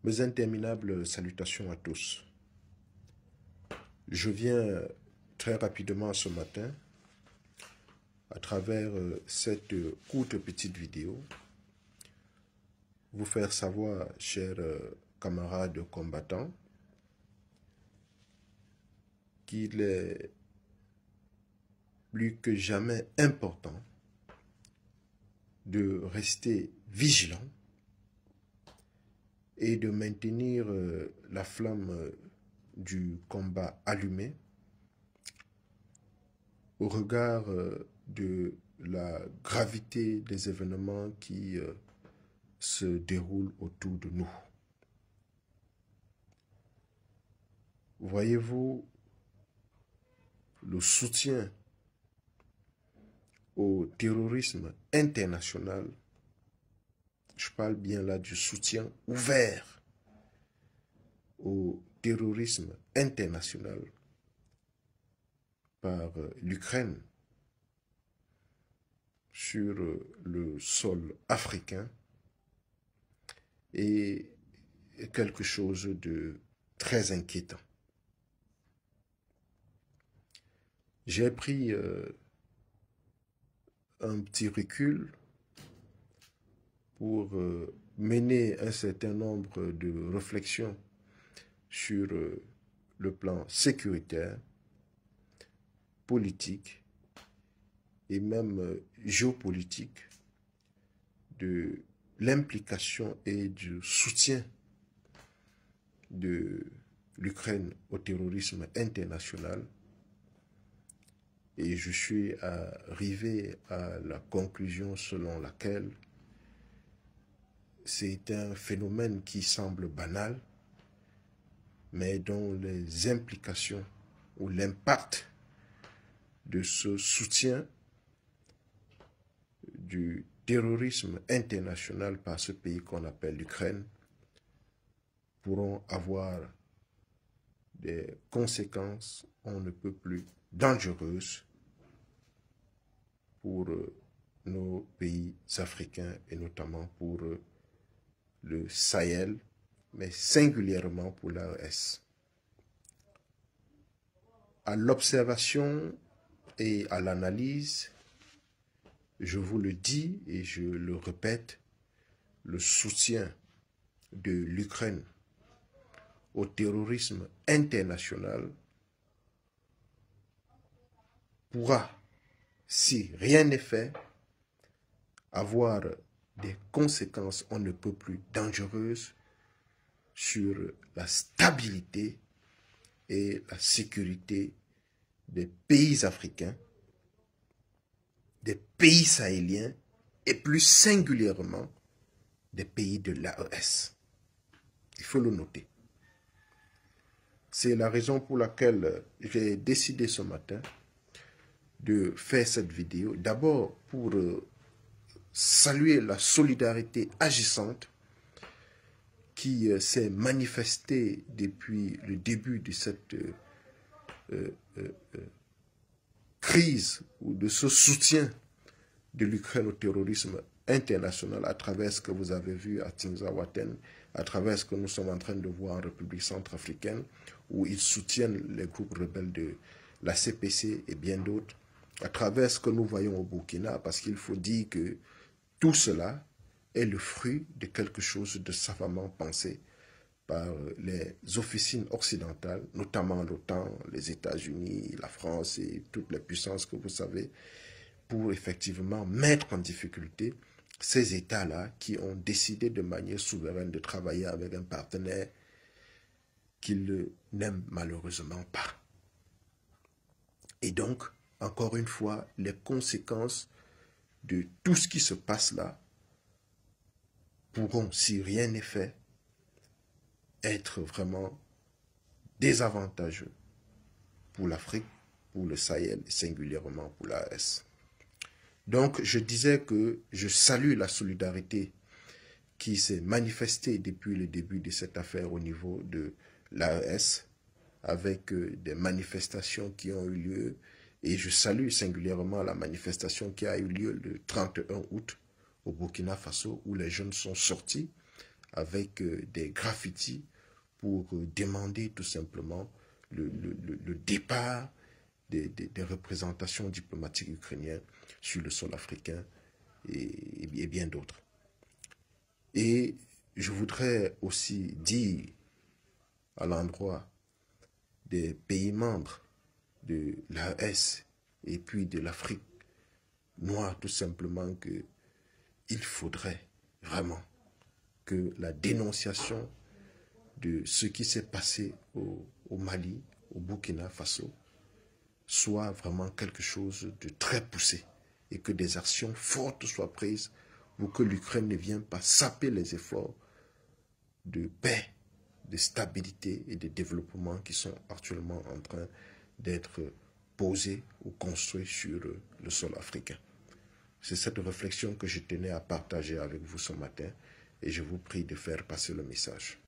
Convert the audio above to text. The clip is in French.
Mes interminables salutations à tous. Je viens très rapidement ce matin, à travers cette courte petite vidéo, vous faire savoir, chers camarades combattants, qu'il est plus que jamais important de rester vigilant et de maintenir la flamme du combat allumée au regard de la gravité des événements qui se déroulent autour de nous. Voyez-vous, le soutien au terrorisme international, je parle bien là du soutien ouvert au terrorisme international par l'Ukraine sur le sol africain est quelque chose de très inquiétant. J'ai pris un petit recul pour mener un certain nombre de réflexions sur le plan sécuritaire, politique et même géopolitique de l'implication et du soutien de l'Ukraine au terrorisme international. Et je suis arrivé à la conclusion selon laquelle c'est un phénomène qui semble banal, mais dont les implications ou l'impact de ce soutien du terrorisme international par ce pays qu'on appelle l'Ukraine pourront avoir des conséquences on ne peut plus dangereuses pour nos pays africains et notamment pour le Sahel, mais singulièrement pour l'AES. À l'observation et à l'analyse, je vous le dis et je le répète, le soutien de l'Ukraine au terrorisme international pourra, si rien n'est fait, avoir des conséquences on ne peut plus dangereuses sur la stabilité et la sécurité des pays africains, des pays sahéliens et plus singulièrement des pays de l'AES. Il faut le noter. C'est la raison pour laquelle j'ai décidé ce matin de faire cette vidéo. D'abord pour saluer la solidarité agissante qui s'est manifestée depuis le début de cette crise ou de ce soutien de l'Ukraine au terrorisme international à travers ce que vous avez vu à Tinzaouaten, à travers ce que nous sommes en train de voir en République centrafricaine, où ils soutiennent les groupes rebelles de la CPC et bien d'autres, à travers ce que nous voyons au Burkina, parce qu'il faut dire que tout cela est le fruit de quelque chose de savamment pensé par les officines occidentales, notamment l'OTAN, les États-Unis, la France et toutes les puissances que vous savez, pour effectivement mettre en difficulté ces États-là qui ont décidé de manière souveraine de travailler avec un partenaire qu'ils n'aiment malheureusement pas. Et donc, encore une fois, les conséquences de tout ce qui se passe là pourront, si rien n'est fait, être vraiment désavantageux pour l'Afrique, pour le Sahel et singulièrement pour l'AES. Donc, je disais que je salue la solidarité qui s'est manifestée depuis le début de cette affaire au niveau de l'AES, avec des manifestations qui ont eu lieu, et je salue singulièrement la manifestation qui a eu lieu le 31 août au Burkina Faso, où les jeunes sont sortis avec des graffitis pour demander tout simplement le départ des représentations diplomatiques ukrainiennes sur le sol africain et bien d'autres. Et je voudrais aussi dire à l'endroit des pays membres de l'AES et puis de l'Afrique noire tout simplement qu'il faudrait vraiment que la dénonciation de ce qui s'est passé au Mali, au Burkina Faso, soit vraiment quelque chose de très poussé et que des actions fortes soient prises pour que l'Ukraine ne vienne pas saper les efforts de paix, de stabilité et de développement qui sont actuellement en train d'être posés ou construits sur le sol africain. C'est cette réflexion que je tenais à partager avec vous ce matin et je vous prie de faire passer le message.